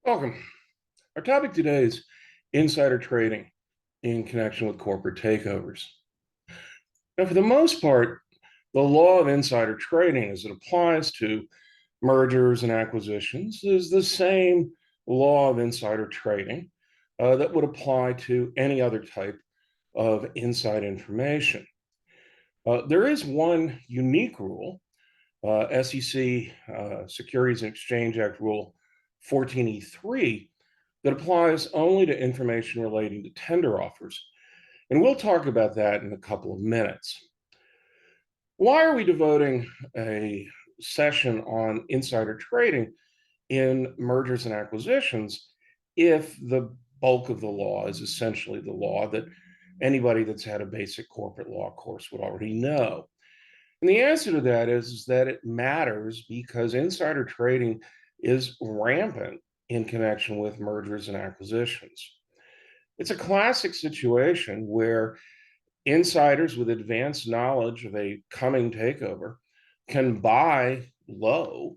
Welcome. Our topic today is insider trading in connection with corporate takeovers. Now, for the most part, the law of insider trading as it applies to mergers and acquisitions is the same law of insider trading that would apply to any other type of inside information. There is one unique rule, SEC Securities and Exchange Act Rule 14E3, that applies only to information relating to tender offers. And we'll talk about that in a couple of minutes. Why are we devoting a session on insider trading in mergers and acquisitions if the bulk of the law is essentially the law that anybody that's had a basic corporate law course would already know? And the answer to that is that it matters because insider trading is rampant in connection with mergers and acquisitions. It's a classic situation where insiders with advanced knowledge of a coming takeover can buy low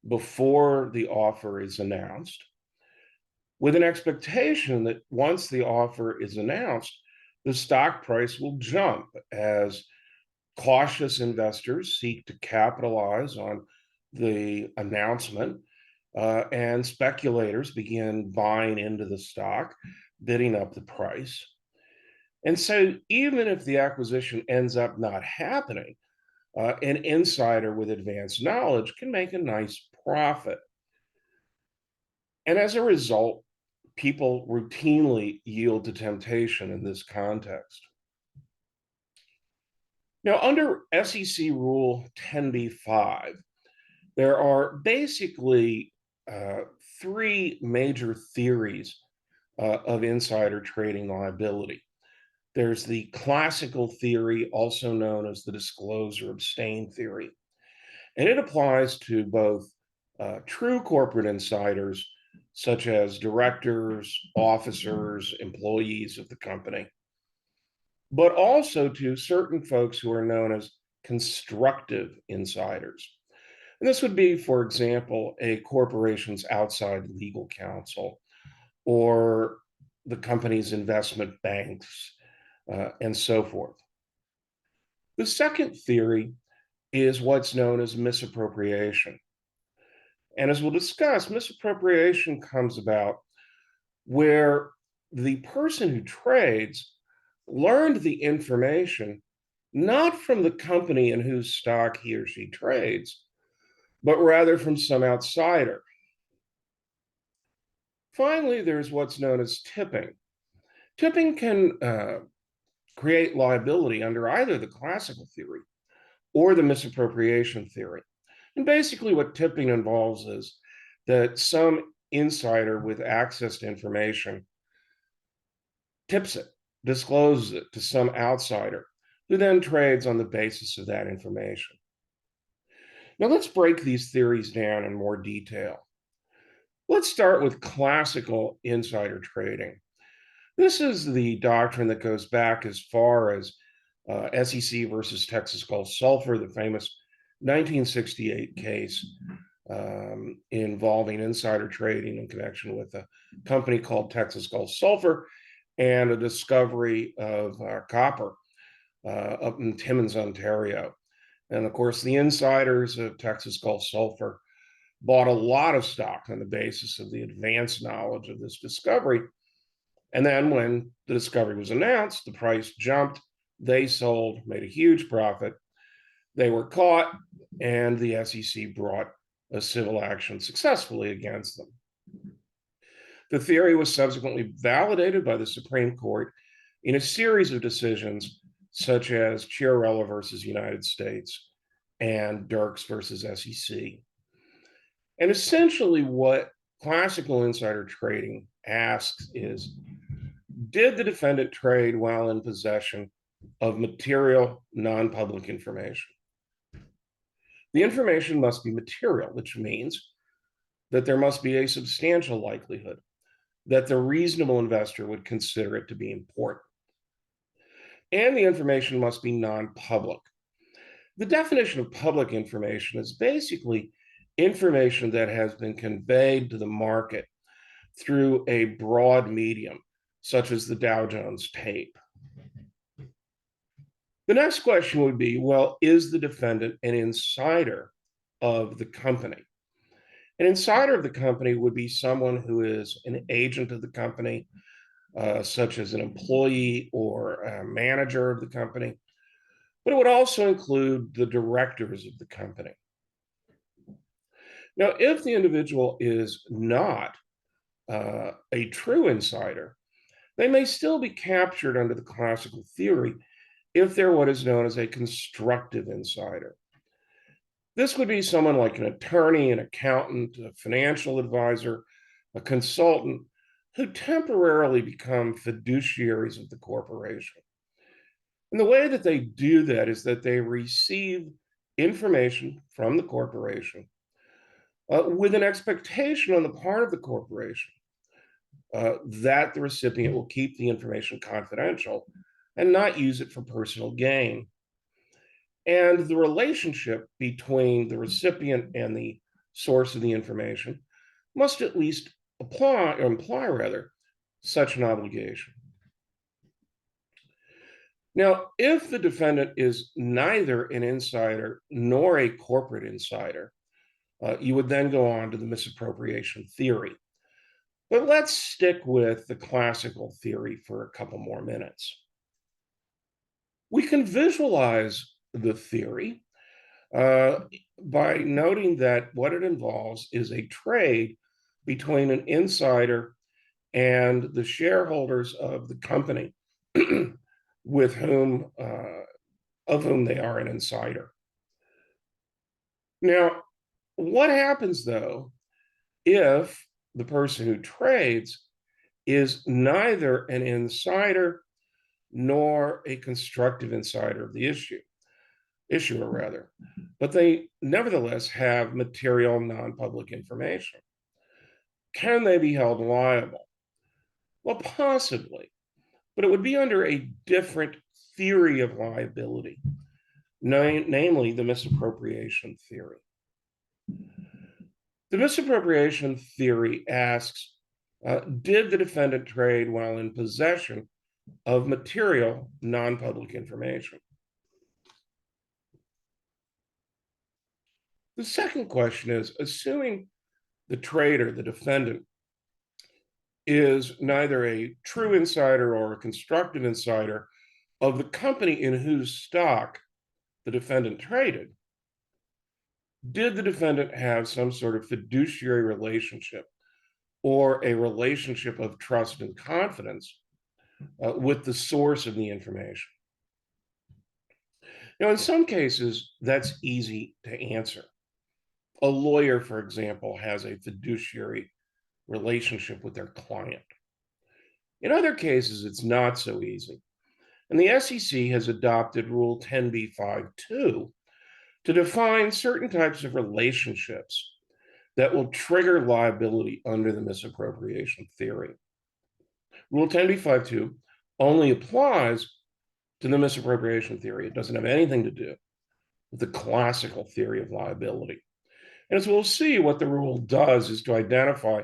before the offer is announced, with an expectation that once the offer is announced, the stock price will jump as cautious investors seek to capitalize on the announcement, and speculators begin buying into the stock, bidding up the price. And so, even if the acquisition ends up not happening, an insider with advanced knowledge can make a nice profit. And as a result, people routinely yield to temptation in this context. Now, under SEC Rule 10b-5, there are basically three major theories of insider trading liability. There's the classical theory, also known as the disclose or abstain theory, and it applies to both true corporate insiders, such as directors, officers, employees of the company, but also to certain folks who are known as constructive insiders. And this would be, for example, a corporation's outside legal counsel or the company's investment banks, and so forth. The second theory is what's known as misappropriation. And as we'll discuss, misappropriation comes about where the person who trades learned the information not from the company in whose stock he or she trades, but rather from some outsider. Finally, there's what's known as tipping. Tipping can create liability under either the classical theory or the misappropriation theory. And basically, what tipping involves is that some insider with access to information tips it, discloses it to some outsider who then trades on the basis of that information. Now, let's break these theories down in more detail. Let's start with classical insider trading. This is the doctrine that goes back as far as SEC versus Texas Gulf Sulfur, the famous 1968 case involving insider trading in connection with a company called Texas Gulf Sulfur and a discovery of copper up in Timmins, Ontario. And of course, the insiders of Texas Gulf Sulfur bought a lot of stock on the basis of the advanced knowledge of this discovery. And then when the discovery was announced, the price jumped, they sold, made a huge profit. They were caught, and the SEC brought a civil action successfully against them. The theory was subsequently validated by the Supreme Court in a series of decisions, such as Chiarella versus United States and Dirks versus SEC. And essentially, what classical insider trading asks is, did the defendant trade while in possession of material, non-public information? The information must be material, which means that there must be a substantial likelihood that the reasonable investor would consider it to be important. And the information must be non-public. The definition of public information is basically information that has been conveyed to the market through a broad medium, such as the Dow Jones tape. The next question would be, well, is the defendant an insider of the company? An insider of the company would be someone who is an agent of the company, such as an employee or a manager of the company, but it would also include the directors of the company. Now, if the individual is not a true insider, they may still be captured under the classical theory if they're what is known as a constructive insider. This would be someone like an attorney, an accountant, a financial advisor, a consultant who temporarily become fiduciaries of the corporation. And the way that they do that is that they receive information from the corporation with an expectation on the part of the corporation that the recipient will keep the information confidential and not use it for personal gain. And the relationship between the recipient and the source of the information must at least imply such an obligation. Now, if the defendant is neither an insider nor a corporate insider, you would then go on to the misappropriation theory. But let's stick with the classical theory for a couple more minutes. We can visualize the theory by noting that what it involves is a trade between an insider and the shareholders of the company with whom of whom they are an insider. Now, what happens though if the person who trades is neither an insider nor a constructive insider of the issuer rather, but they nevertheless have material non-public information? Can they be held liable? Well, possibly, but it would be under a different theory of liability, namely the misappropriation theory. The misappropriation theory asks, did the defendant trade while in possession of material non-public information? The second question is, assuming the trader, the defendant, is neither a true insider or a constructive insider of the company in whose stock the defendant traded, did the defendant have some sort of fiduciary relationship or a relationship of trust and confidence with the source of the information? Now, in some cases, that's easy to answer. A lawyer, for example, has a fiduciary relationship with their client. In other cases, it's not so easy. And the SEC has adopted Rule 10b-5-2 to define certain types of relationships that will trigger liability under the misappropriation theory. Rule 10b-5-2 only applies to the misappropriation theory. It doesn't have anything to do with the classical theory of liability. And as we'll see, what the rule does is to identify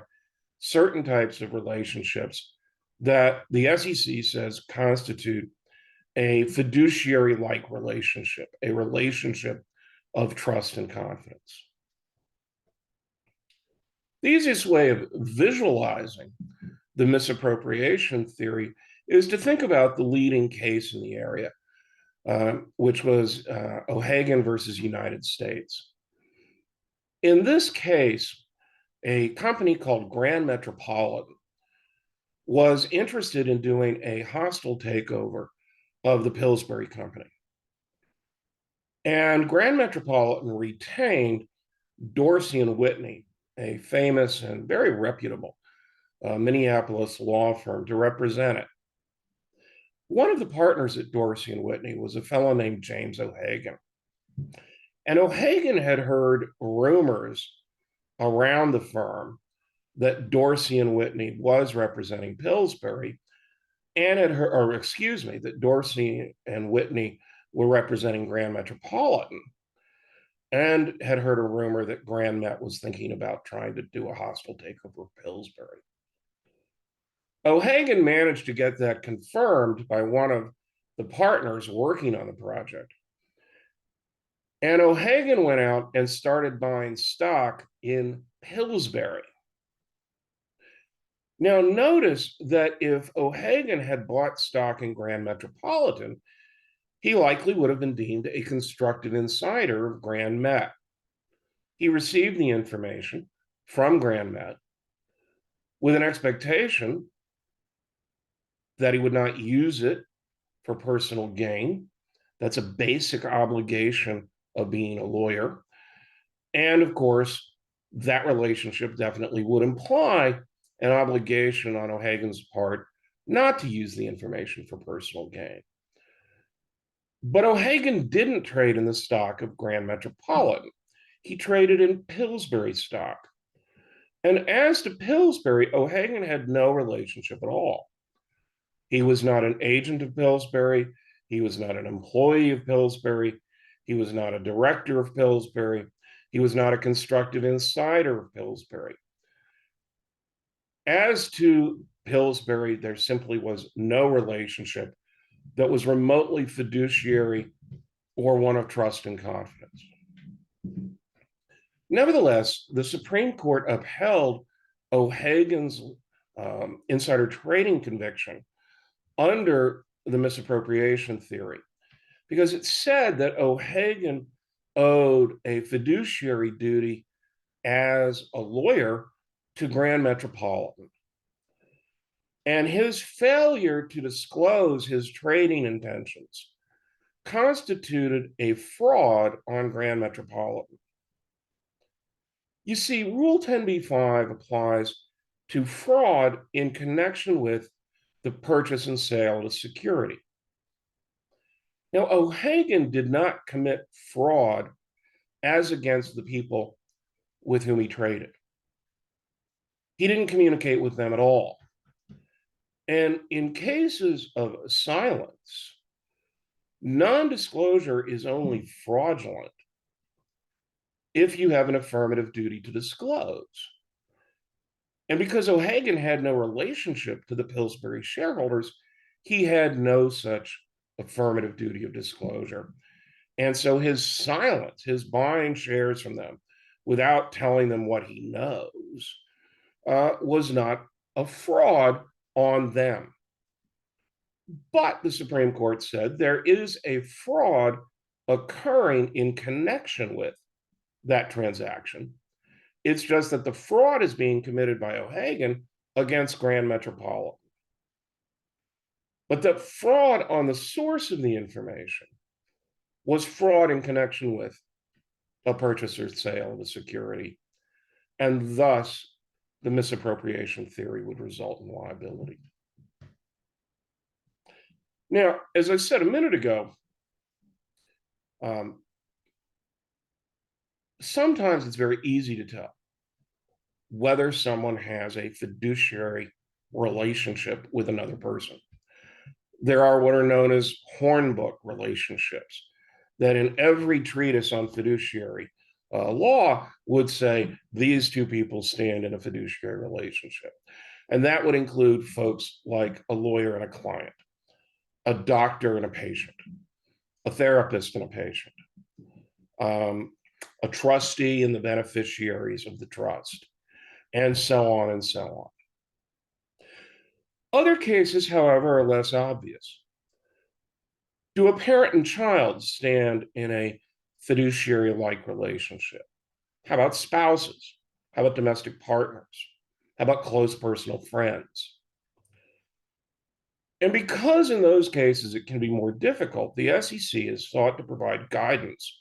certain types of relationships that the SEC says constitute a fiduciary-like relationship, a relationship of trust and confidence. The easiest way of visualizing the misappropriation theory is to think about the leading case in the area, which was O'Hagan versus United States. In this case, a company called Grand Metropolitan was interested in doing a hostile takeover of the Pillsbury Company. And Grand Metropolitan retained Dorsey and Whitney, a famous and very reputable Minneapolis law firm, to represent it. One of the partners at Dorsey and Whitney was a fellow named James O'Hagan. And O'Hagan had heard rumors around the firm that Dorsey and Whitney was representing Pillsbury, and that Dorsey and Whitney were representing Grand Metropolitan, and had heard a rumor that Grand Met was thinking about trying to do a hostile takeover of Pillsbury. O'Hagan managed to get that confirmed by one of the partners working on the project. And O'Hagan went out and started buying stock in Pillsbury. Now, notice that if O'Hagan had bought stock in Grand Metropolitan, he likely would have been deemed a constructive insider of Grand Met. He received the information from Grand Met with an expectation that he would not use it for personal gain. That's a basic obligation of being a lawyer. And of course, that relationship definitely would imply an obligation on O'Hagan's part not to use the information for personal gain. But O'Hagan didn't trade in the stock of Grand Metropolitan. He traded in Pillsbury stock. And as to Pillsbury, O'Hagan had no relationship at all. He was not an agent of Pillsbury. He was not an employee of Pillsbury. He was not a director of Pillsbury. He was not a constructive insider of Pillsbury. As to Pillsbury, there simply was no relationship that was remotely fiduciary or one of trust and confidence. Nevertheless, the Supreme Court upheld O'Hagan's insider trading conviction under the misappropriation theory because it said that O'Hagan owed a fiduciary duty as a lawyer to Grand Metropolitan. And his failure to disclose his trading intentions constituted a fraud on Grand Metropolitan. You see, Rule 10b-5 applies to fraud in connection with the purchase and sale of a security. Now, O'Hagan did not commit fraud as against the people with whom he traded. He didn't communicate with them at all. And in cases of silence, non-disclosure is only fraudulent if you have an affirmative duty to disclose. And because O'Hagan had no relationship to the Pillsbury shareholders, he had no such affirmative duty of disclosure. And so his silence, his buying shares from them without telling them what he knows, was not a fraud on them. But the Supreme Court said there is a fraud occurring in connection with that transaction. It's just that the fraud is being committed by O'Hagan against Grand Metropolitan. But the fraud on the source of the information was fraud in connection with a purchase or sale of a security. And thus, the misappropriation theory would result in liability. Now, as I said a minute ago, sometimes it's very easy to tell whether someone has a fiduciary relationship with another person. There are what are known as hornbook relationships that in every treatise on fiduciary law would say these two people stand in a fiduciary relationship. And that would include folks like a lawyer and a client, a doctor and a patient, a therapist and a patient, a trustee and the beneficiaries of the trust, and so on and so on. Other cases, however, are less obvious. Do a parent and child stand in a fiduciary-like relationship? How about spouses? How about domestic partners? How about close personal friends? And because in those cases it can be more difficult, the SEC has sought to provide guidance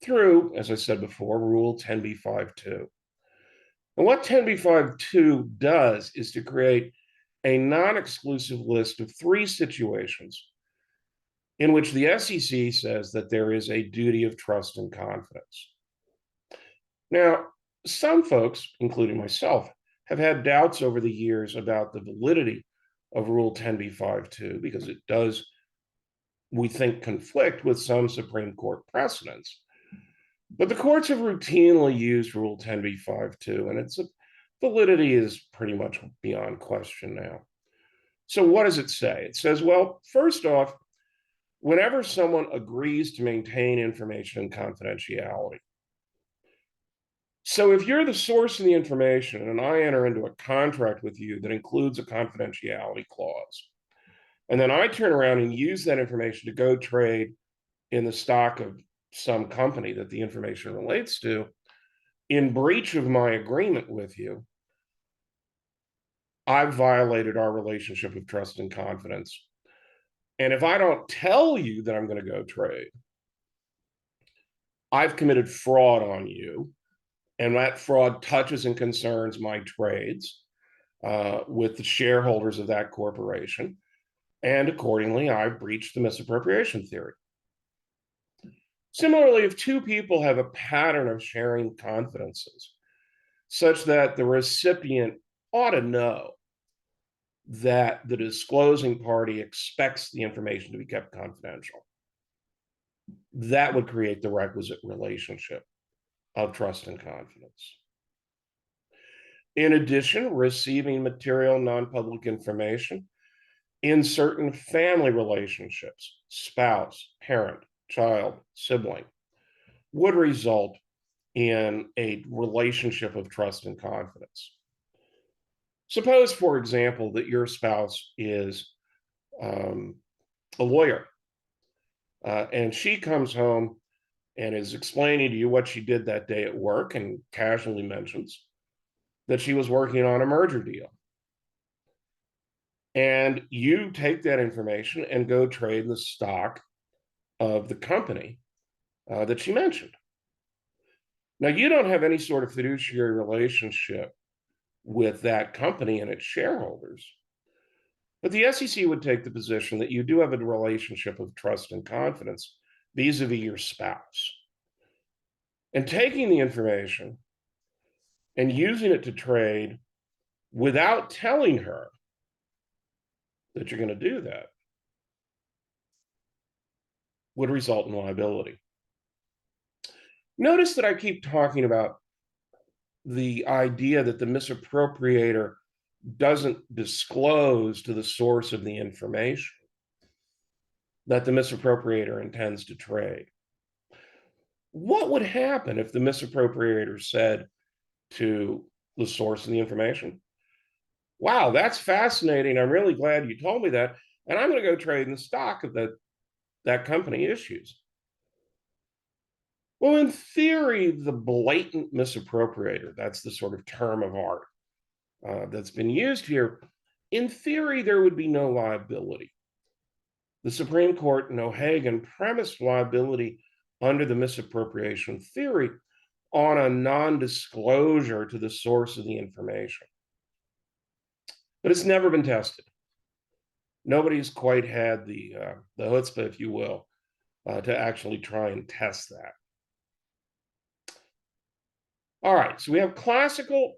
through, as I said before, Rule 10b-5-2. And what 10b-5-2 does is to create a non-exclusive list of 3 situations in which the SEC says that there is a duty of trust and confidence. Now, some folks, including myself, have had doubts over the years about the validity of Rule 10b-5-2 because it does, we think, conflict with some Supreme Court precedents. But the courts have routinely used Rule 10b-5-2, and its validity is pretty much beyond question now. So what does it say? It says, well, first off, whenever someone agrees to maintain information and confidentiality. So if you're the source of the information and I enter into a contract with you that includes a confidentiality clause, and then I turn around and use that information to go trade in the stock of some company that the information relates to, in breach of my agreement with you, I've violated our relationship of trust and confidence. And if I don't tell you that I'm going to go trade, I've committed fraud on you. And that fraud touches and concerns my trades with the shareholders of that corporation. And accordingly, I've breached the misappropriation theory. Similarly, if two people have a pattern of sharing confidences such that the recipient ought to know that the disclosing party expects the information to be kept confidential, that would create the requisite relationship of trust and confidence. In addition, receiving material non-public information in certain family relationships, spouse, parent, child, sibling, would result in a relationship of trust and confidence. Suppose, for example, that your spouse is a lawyer, and she comes home and is explaining to you what she did that day at work and casually mentions that she was working on a merger deal. And you take that information and go trade the stock of the company that she mentioned. Now, you don't have any sort of fiduciary relationship with that company and its shareholders, but the SEC would take the position that you do have a relationship of trust and confidence vis-a-vis your spouse. And taking the information and using it to trade without telling her that you're going to do that would result in liability. Notice that I keep talking about the idea that the misappropriator doesn't disclose to the source of the information that the misappropriator intends to trade. What would happen if the misappropriator said to the source of the information, wow, that's fascinating. I'm really glad you told me that. And I'm going to go trade in the stock of that company issues. Well, in theory, the blatant misappropriator, that's the sort of term of art that's been used here. In theory, there would be no liability. The Supreme Court in O'Hagan premised liability under the misappropriation theory on a non-disclosure to the source of the information. But it's never been tested. Nobody's quite had the chutzpah, if you will, to actually try and test that. All right, so we have classical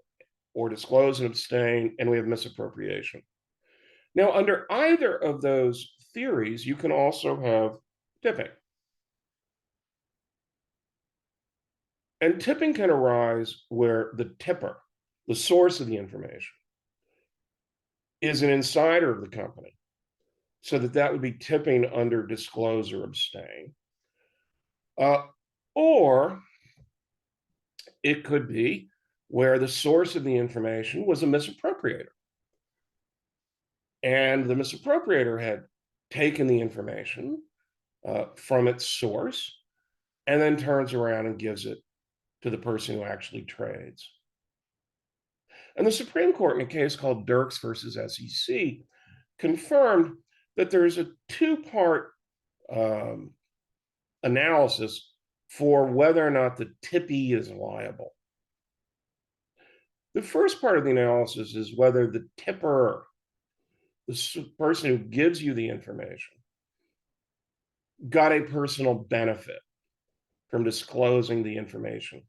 or disclose and abstain, and we have misappropriation. Now, under either of those theories, you can also have tipping. And tipping can arise where the tipper, the source of the information, is an insider of the company, so that would be tipping under disclose or abstain. Or it could be where the source of the information was a misappropriator. And the misappropriator had taken the information from its source and then turns around and gives it to the person who actually trades. And the Supreme Court, in a case called Dirks versus SEC, confirmed that there's a two-part analysis for whether or not the tippee is liable. The first part of the analysis is whether the tipper, the person who gives you the information, got a personal benefit from disclosing the information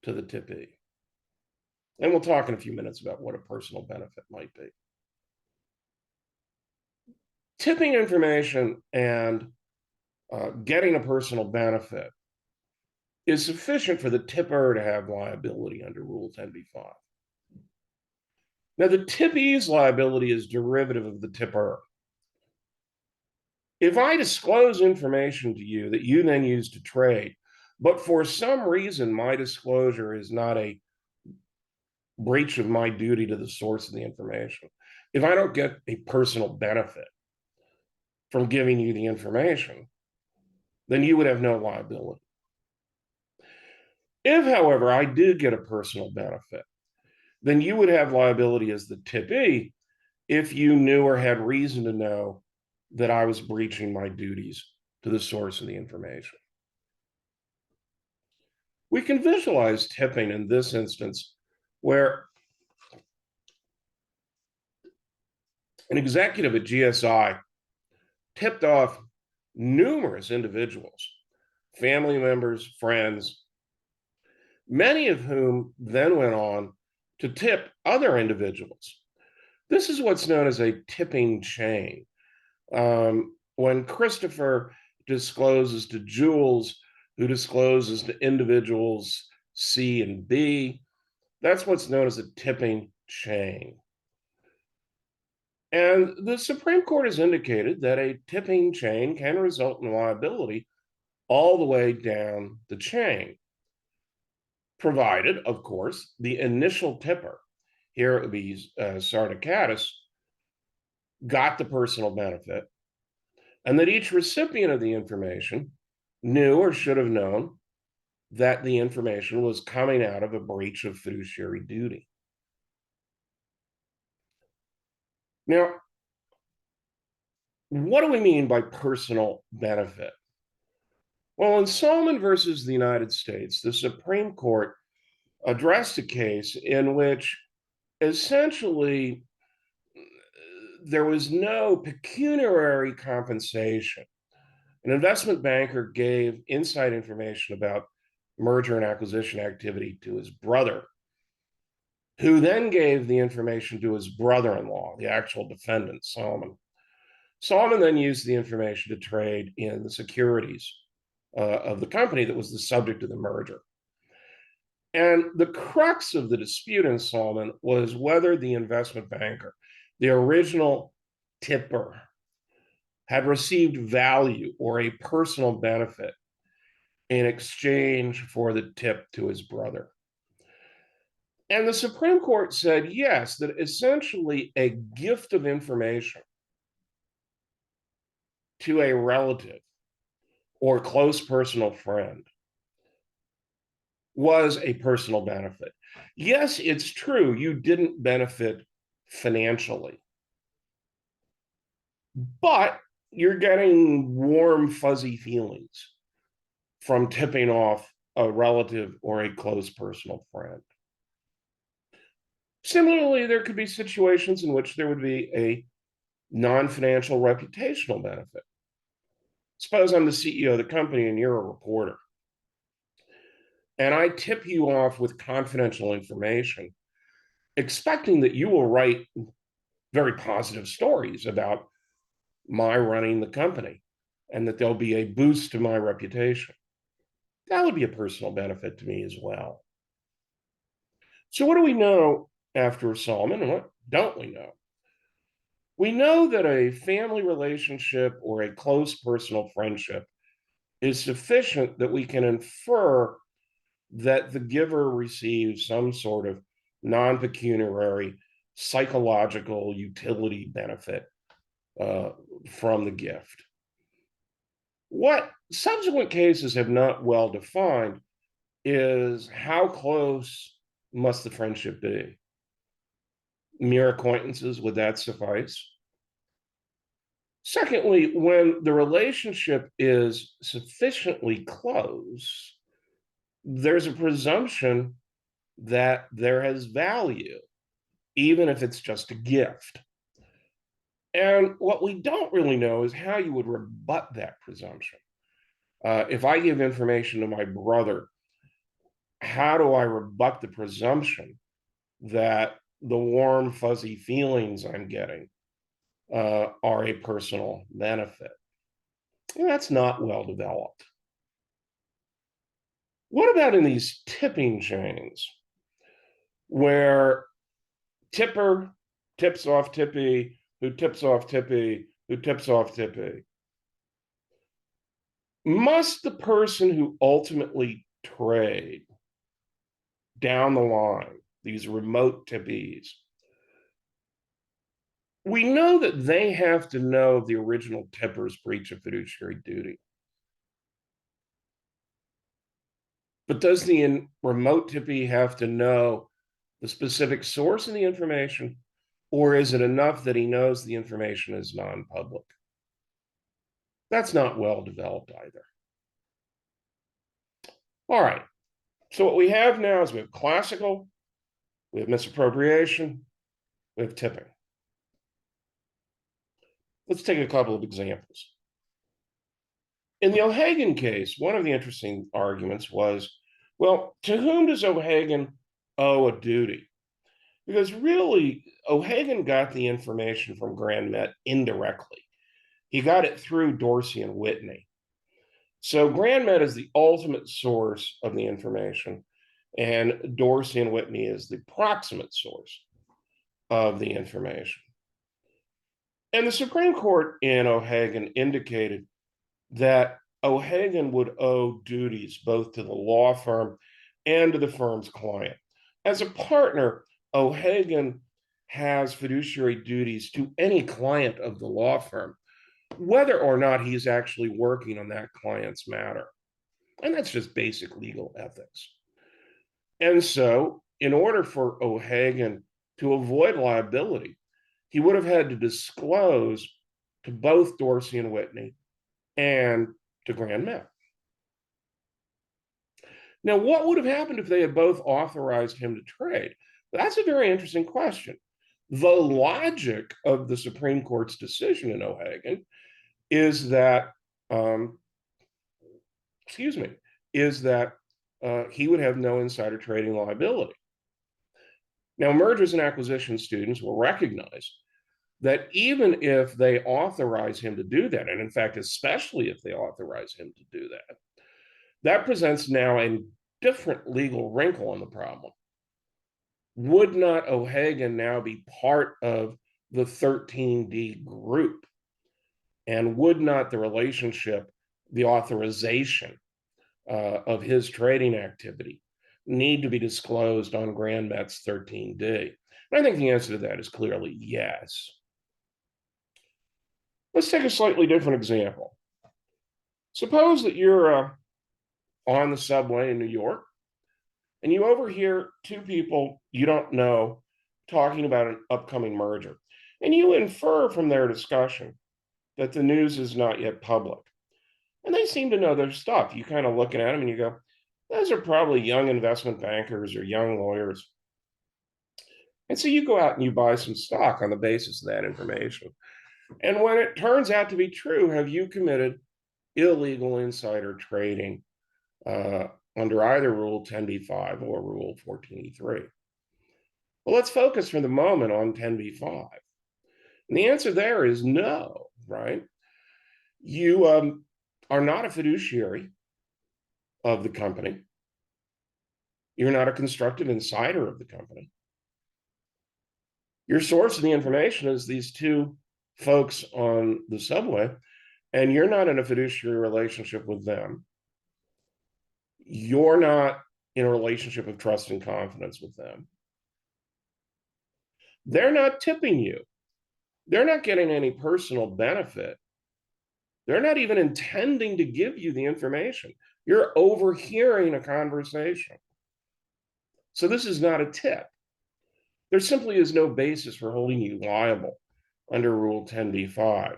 to the tippee. And we'll talk in a few minutes about what a personal benefit might be. Tipping information and getting a personal benefit is sufficient for the tipper to have liability under Rule 10b-5. Now, the tippee's liability is derivative of the tipper. If I disclose information to you that you then use to trade, but for some reason my disclosure is not a breach of my duty to the source of the information, if I don't get a personal benefit from giving you the information, then you would have no liability. If, however, I did get a personal benefit, then you would have liability as the tippee if you knew or had reason to know that I was breaching my duties to the source of the information. We can visualize tipping in this instance where an executive at GSI tipped off numerous individuals, family members, friends, many of whom then went on to tip other individuals. This is what's known as a tipping chain. When Christopher discloses to Jules, who discloses to individuals C and B, that's what's known as a tipping chain. And the Supreme Court has indicated that a tipping chain can result in liability all the way down the chain, provided, of course, the initial tipper, here it would be Sardicatus, got the personal benefit, and that each recipient of the information knew or should have known that the information was coming out of a breach of fiduciary duty. Now, what do we mean by personal benefit? Well, in Solomon versus the United States, the Supreme Court addressed a case in which essentially there was no pecuniary compensation. An investment banker gave inside information about merger and acquisition activity to his brother, who then gave the information to his brother-in-law, the actual defendant, Solomon. Solomon then used the information to trade in the securities of the company that was the subject of the merger. And the crux of the dispute in Solomon was whether the investment banker, the original tipper, had received value or a personal benefit in exchange for the tip to his brother. And the Supreme Court said yes, that essentially a gift of information to a relative or close personal friend was a personal benefit. Yes, it's true, you didn't benefit financially, but you're getting warm, fuzzy feelings from tipping off a relative or a close personal friend. Similarly, there could be situations in which there would be a non-financial reputational benefit. Suppose I'm the CEO of the company and you're a reporter, and I tip you off with confidential information, expecting that you will write very positive stories about my running the company and that there'll be a boost to my reputation. That would be a personal benefit to me as well. So what do we know after Solomon, and what don't we know? We know that a family relationship or a close personal friendship is sufficient that we can infer that the giver receives some sort of non-pecuniary psychological utility benefit from the gift. What subsequent cases have not well defined is how close must the friendship be? Mere acquaintances, would that suffice? Secondly, when the relationship is sufficiently close, there's a presumption that there has value, even if it's just a gift. And what we don't really know is how you would rebut that presumption. If I give information to my brother, how do I rebut the presumption that the warm, fuzzy feelings I'm getting are a personal benefit? And that's not well developed. What about in these tipping chains where tipper tips off tippy, who tips off tippy, who tips off tippy. Must the person who ultimately trade down the line, these remote tippies, we know that they have to know the original tipper's breach of fiduciary duty. But does the remote tippy have to know the specific source of the information, or is it enough that he knows the information is non-public? That's not well developed either. All right, so what we have now is we have classical, we have misappropriation, we have tipping. Let's take a couple of examples. In the O'Hagan case, one of the interesting arguments was, well, to whom does O'Hagan owe a duty? Because really, O'Hagan got the information from Grand Met indirectly. He got it through Dorsey and Whitney. So Grand Met is the ultimate source of the information, and Dorsey and Whitney is the proximate source of the information. And the Supreme Court in O'Hagan indicated that O'Hagan would owe duties both to the law firm and to the firm's client. As a partner, O'Hagan has fiduciary duties to any client of the law firm, whether or not he's actually working on that client's matter. And that's just basic legal ethics. And so, in order for O'Hagan to avoid liability, he would have had to disclose to both Dorsey and Whitney and to Grand Met. Now, what would have happened if they had both authorized him to trade? That's a very interesting question. The logic of the Supreme Court's decision in O'Hagan is that, he would have no insider trading liability. Now, mergers and acquisition students will recognize that even if they authorize him to do that, and in fact, especially if they authorize him to do that, that presents now a different legal wrinkle in the problem. Would not O'Hagan now be part of the 13D group? And would not the relationship, the authorization of his trading activity need to be disclosed on Grand Met's 13D? And I think the answer to that is clearly yes. Let's take a slightly different example. Suppose that you're on the subway in New York, and you overhear two people you don't know talking about an upcoming merger. And you infer from their discussion that the news is not yet public. And they seem to know their stuff. You kind of looking at them and you go, those are probably young investment bankers or young lawyers. And so you go out and you buy some stock on the basis of that information. And when it turns out to be true, have you committed illegal insider trading under either Rule 10b-5 or Rule 14e3? Well, let's focus for the moment on 10b-5. And the answer there is no, right? You are not a fiduciary of the company. You're not a constructive insider of the company. Your source of the information is these two folks on the subway, and you're not in a fiduciary relationship with them. You're not in a relationship of trust and confidence with them. They're not tipping you. They're not getting any personal benefit. They're not even intending to give you the information. You're overhearing a conversation. So this is not a tip. There simply is no basis for holding you liable under Rule 10b-5.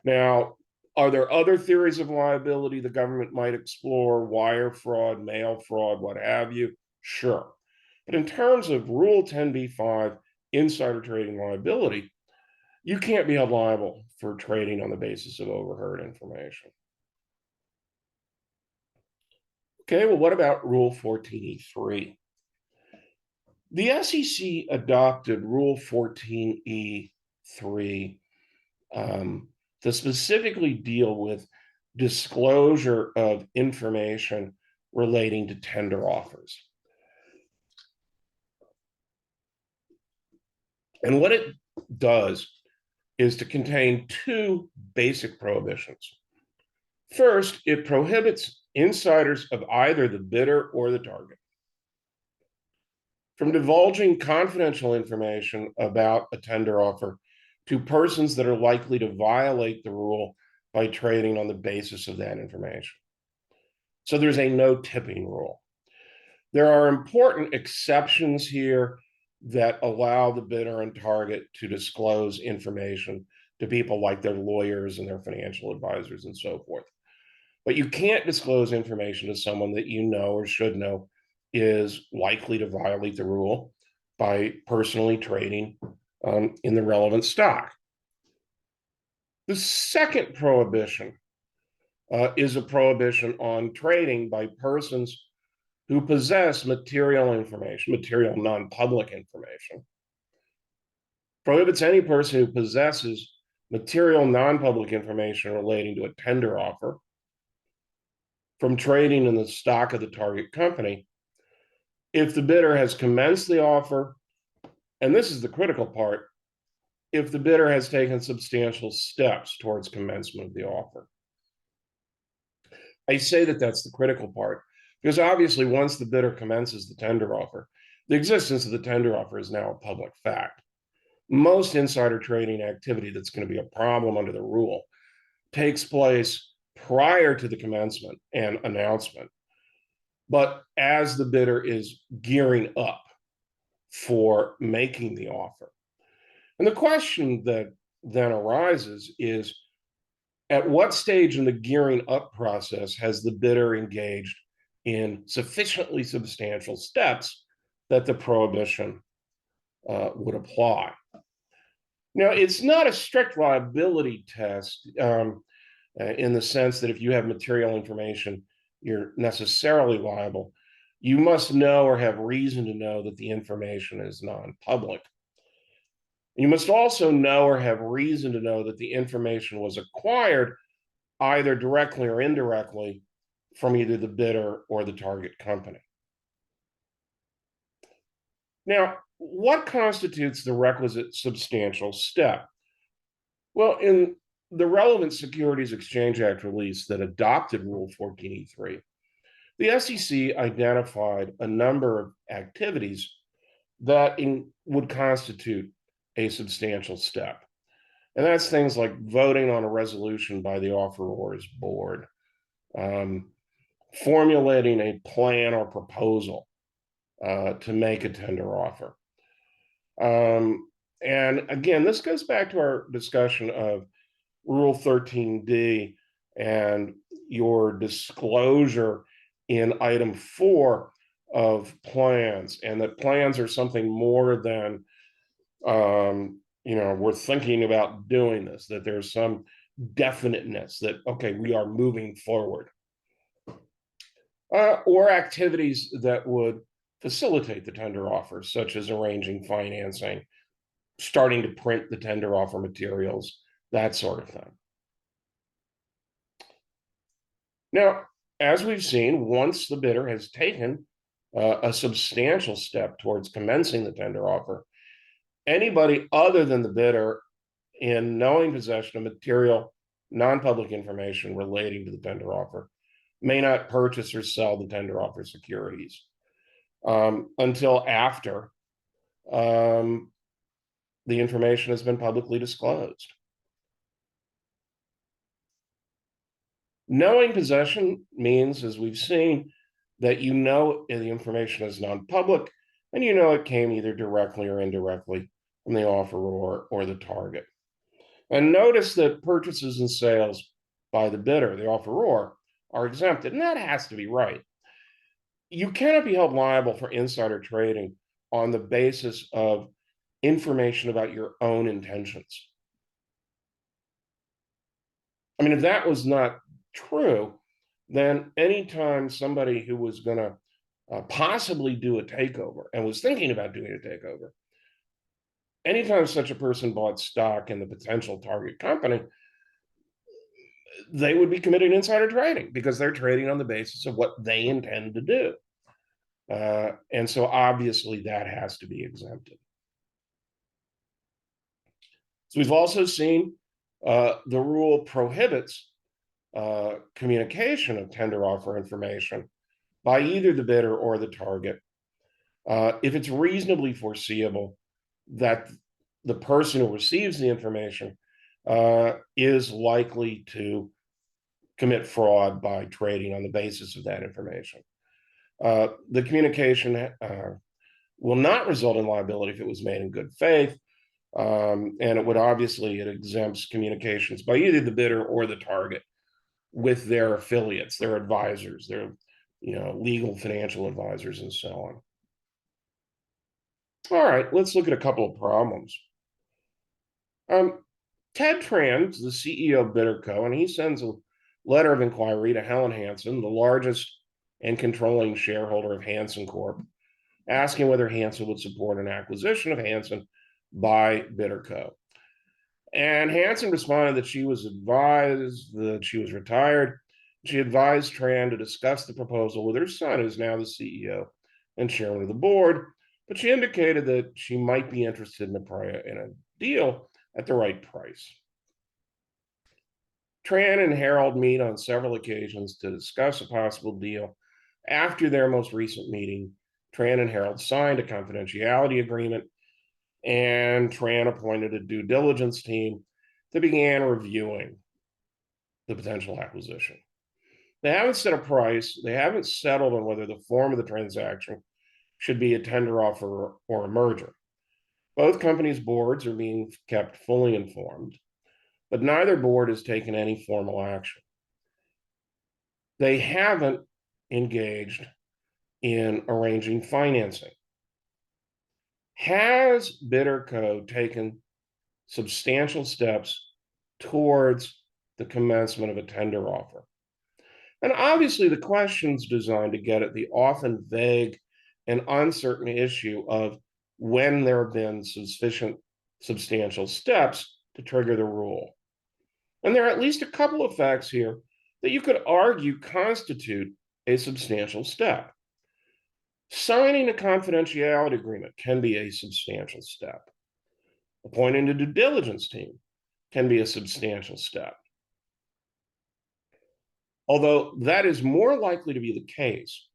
Now, are there other theories of liability the government might explore? Wire fraud, mail fraud, what have you? Sure. But in terms of Rule 10b-5, insider trading liability, you can't be held liable for trading on the basis of overheard information. Okay, well, what about Rule 14e3? The SEC adopted Rule 14e3 to specifically deal with disclosure of information relating to tender offers. And what it does is to contain two basic prohibitions. First, it prohibits insiders of either the bidder or the target from divulging confidential information about a tender offer to persons that are likely to violate the rule by trading on the basis of that information. So there's a no tipping rule. There are important exceptions here that allow the bidder and target to disclose information to people like their lawyers and their financial advisors and so forth. But you can't disclose information to someone that you know or should know is likely to violate the rule by personally trading in the relevant stock. The second prohibition is a prohibition on trading by persons who possess material information, material non-public information. Prohibits any person who possesses material non-public information relating to a tender offer from trading in the stock of the target company if the bidder has commenced the offer, and this is the critical part, if the bidder has taken substantial steps towards commencement of the offer. I say that that's the critical part because obviously once the bidder commences the tender offer, the existence of the tender offer is now a public fact. Most insider trading activity that's going to be a problem under the rule takes place prior to the commencement and announcement, but as the bidder is gearing up for making the offer. And the question that then arises is, at what stage in the gearing up process has the bidder engaged in sufficiently substantial steps that the prohibition would apply? Now, it's not a strict liability test in the sense that if you have material information, you're necessarily liable. You must know or have reason to know that the information is non-public. You must also know or have reason to know that the information was acquired either directly or indirectly from either the bidder or the target company. Now, what constitutes the requisite substantial step? Well, in the relevant Securities Exchange Act release that adopted Rule 14E3, the SEC identified a number of activities that would constitute a substantial step. And that's things like voting on a resolution by the offeror's board, formulating a plan or proposal to make a tender offer. And again, this goes back to our discussion of Rule 13D and your disclosure in item 4 of plans, and that plans are something more than we're thinking about doing this, that there's some definiteness that, okay, we are moving forward. Or activities that would facilitate the tender offer, such as arranging financing, starting to print the tender offer materials, that sort of thing. Now, as we've seen, once the bidder has taken a substantial step towards commencing the tender offer, anybody other than the bidder in knowing possession of material non-public information relating to the tender offer may not purchase or sell the tender offer securities until after the information has been publicly disclosed. Knowing possession means, as we've seen, that you know the information is non-public and you know it came either directly or indirectly from the offeror or the target. And notice that purchases and sales by the bidder, the offeror, are exempted, and that has to be right. You cannot be held liable for insider trading on the basis of information about your own intentions. I mean, if that was not true, then anytime somebody who was going to possibly do a takeover and was thinking about doing a takeover, anytime such a person bought stock in the potential target company, they would be committing insider trading because they're trading on the basis of what they intend to do. And so obviously that has to be exempted. So we've also seen the rule prohibits communication of tender offer information by either the bidder or the target if it's reasonably foreseeable that the person who receives the information is likely to commit fraud by trading on the basis of that information. The communication will not result in liability if it was made in good faith, and it exempts communications by either the bidder or the target with their affiliates, their advisors, their legal financial advisors, and so on. All right, let's look at a couple of problems. Ted Tran, the CEO of Bitterco, and he sends a letter of inquiry to Helen Hansen, the largest and controlling shareholder of Hansen Corp., asking whether Hansen would support an acquisition of Hansen by Bitterco. And Hansen responded that she was advised that she was retired. She advised Tran to discuss the proposal with her son, who's now the CEO and chairman of the board, but she indicated that she might be interested in a deal at the right price. Tran and Harold meet on several occasions to discuss a possible deal. After their most recent meeting, Tran and Harold signed a confidentiality agreement, and Tran appointed a due diligence team that began reviewing the potential acquisition. They haven't set a price. They haven't settled on whether the form of the transaction should be a tender offer or a merger. Both companies' boards are being kept fully informed, but neither board has taken any formal action. They haven't engaged in arranging financing. Has Bitterco taken substantial steps towards the commencement of a tender offer? And obviously, the question's designed to get at the often vague and uncertain issue of when there have been sufficient substantial steps to trigger the rule. And there are at least a couple of facts here that you could argue constitute a substantial step. Signing a confidentiality agreement can be a substantial step. Appointing a due diligence team can be a substantial step. Although that is more likely to be the case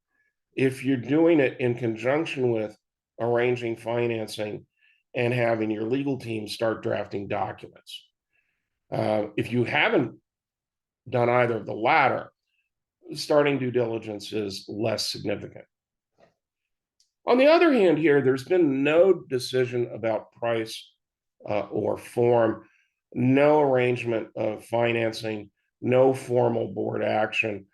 if you're doing it in conjunction with arranging financing and having your legal team start drafting documents. If you haven't done either of the latter, starting due diligence is less significant. On the other hand, here, there's been no decision about price or form, no arrangement of financing, no formal board action.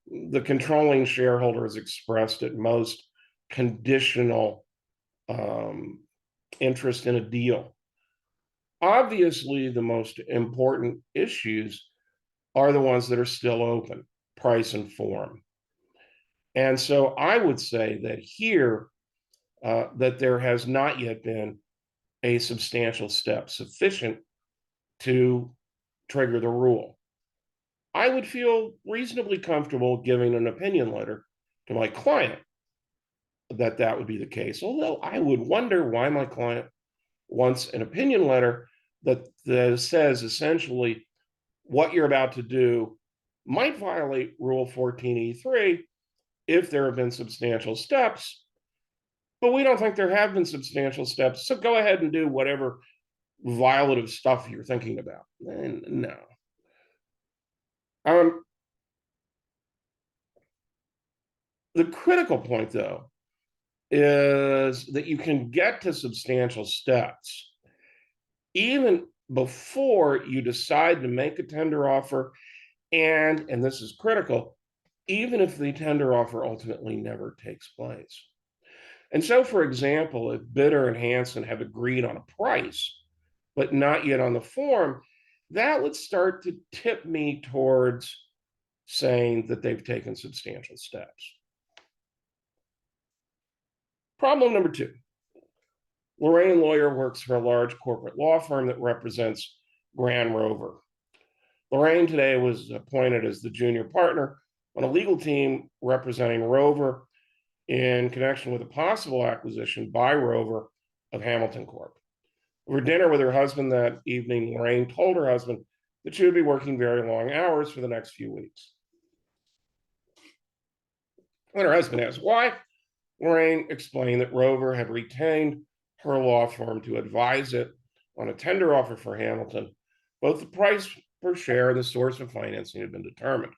The controlling shareholder has expressed at most conditional interest in a deal. Obviously, the most important issues are the ones that are still open, price and form. And so I would say that here, that there has not yet been a substantial step sufficient to trigger the rule. I would feel reasonably comfortable giving an opinion letter to my client that would be the case, although I would wonder why my client wants an opinion letter that says essentially what you're about to do might violate Rule 14E3 if there have been substantial steps, but we don't think there have been substantial steps, so go ahead and do whatever violative stuff you're thinking about. No. The critical point, though, is that you can get to substantial steps even before you decide to make a tender offer, and this is critical, even if the tender offer ultimately never takes place. And so, for example, if Bidder and Hansen have agreed on a price, but not yet on the form, that would start to tip me towards saying that they've taken substantial steps. Problem number two. Lorraine Lawyer works for a large corporate law firm that represents Grand Rover. Lorraine today was appointed as the junior partner on a legal team representing Rover in connection with a possible acquisition by Rover of Hamilton Corp. For dinner with her husband that evening, Lorraine told her husband that she would be working very long hours for the next few weeks. When her husband asked why, Lorraine explained that Rover had retained her law firm to advise it on a tender offer for Hamilton. Both the price per share and the source of financing had been determined.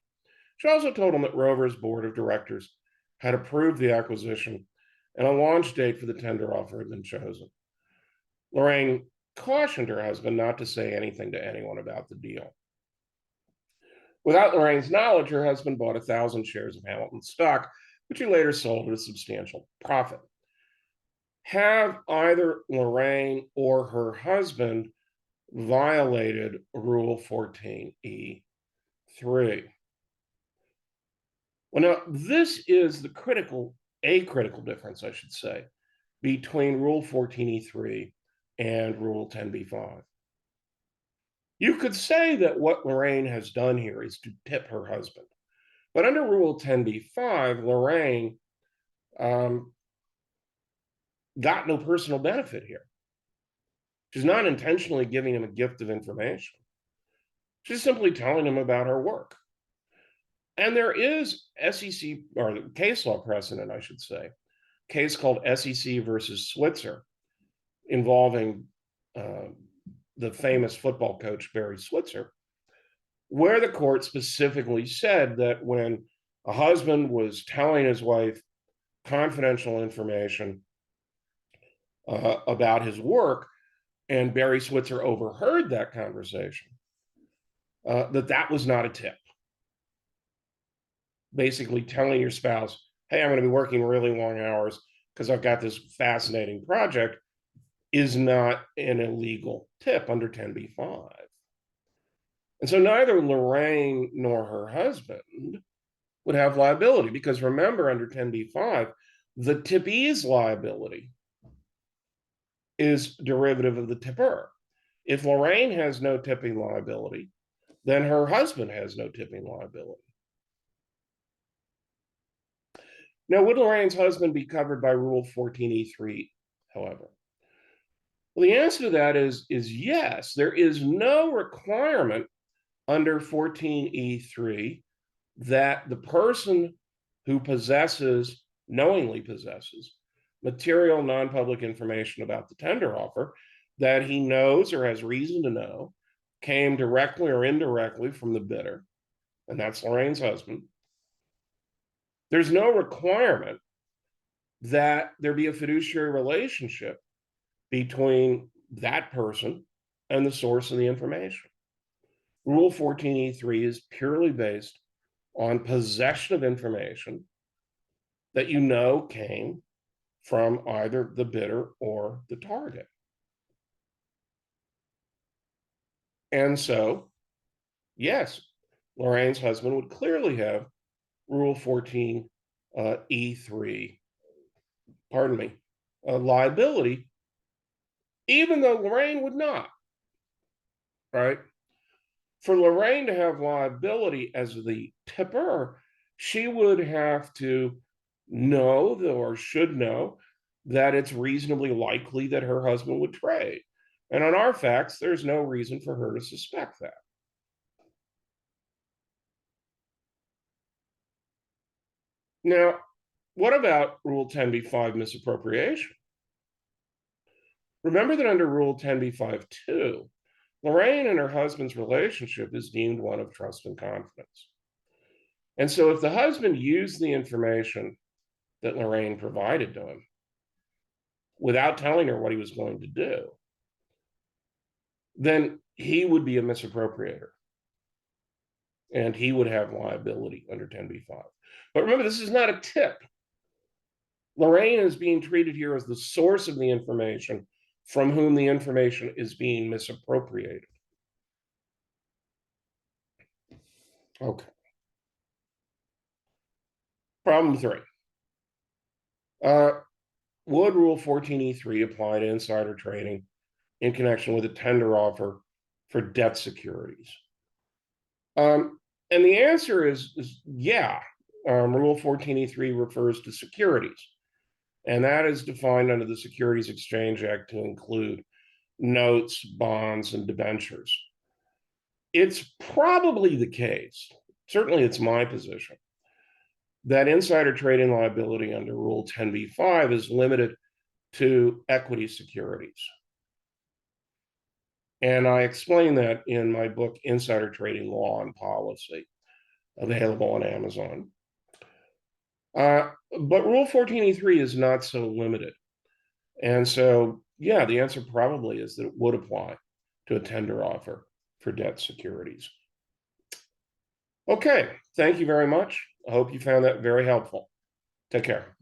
She also told him that Rover's board of directors had approved the acquisition and a launch date for the tender offer had been chosen. Lorraine cautioned her husband not to say anything to anyone about the deal. Without Lorraine's knowledge, her husband bought 1,000 shares of Hamilton stock, which he later sold at a substantial profit. Have either Lorraine or her husband violated Rule 14E3? Well, now, this is a critical difference, I should say, between Rule 14E3 and Rule 10b-5. You could say that what Lorraine has done here is to tip her husband. But under Rule 10b-5, Lorraine got no personal benefit here. She's not intentionally giving him a gift of information. She's simply telling him about her work. And there is SEC, or case law precedent, I should say, case called SEC versus Switzer, involving the famous football coach Barry Switzer, where the court specifically said that when a husband was telling his wife confidential information about his work, and Barry Switzer overheard that conversation, that was not a tip. Basically telling your spouse, hey, I'm going to be working really long hours because I've got this fascinating project, is not an illegal tip under 10b-5. And so neither Lorraine nor her husband would have liability, because remember, under 10b-5, the tipee's liability is derivative of the tipper. If Lorraine has no tipping liability, then her husband has no tipping liability. Now, would Lorraine's husband be covered by Rule 14E3, however? Well, the answer to that is yes. There is no requirement under 14E3 that the person who knowingly possesses material non-public information about the tender offer that he knows or has reason to know came directly or indirectly from the bidder, and that's Lorraine's husband. There's no requirement that there be a fiduciary relationship between that person and the source of the information. Rule 14E3 is purely based on possession of information that you know came from either the bidder or the target. And so, yes, Lorraine's husband would clearly have Rule 14E3, liability, even though Lorraine would not, right? For Lorraine to have liability as the tipper, she would have to know, or should know, that it's reasonably likely that her husband would trade. And on our facts, there's no reason for her to suspect that. Now, what about Rule 10b-5 misappropriation? Remember that under Rule 10b-5-2, Lorraine and her husband's relationship is deemed one of trust and confidence. And so if the husband used the information that Lorraine provided to him without telling her what he was going to do, then he would be a misappropriator, and he would have liability under 10b-5. But remember, this is not a tip. Lorraine is being treated here as the source of the information from whom the information is being misappropriated. Okay. Problem 3. Would Rule 14E3 apply to insider trading in connection with a tender offer for debt securities? And the answer is yeah. Rule 14E3 refers to securities, and that is defined under the Securities Exchange Act to include notes, bonds, and debentures. It's probably the case, certainly it's my position, that insider trading liability under Rule 10b-5 is limited to equity securities. And I explain that in my book, Insider Trading Law and Policy, available on Amazon. But Rule 14e3 is not so limited. And so, yeah, the answer probably is that it would apply to a tender offer for debt securities. Okay, thank you very much. I hope you found that very helpful. Take care.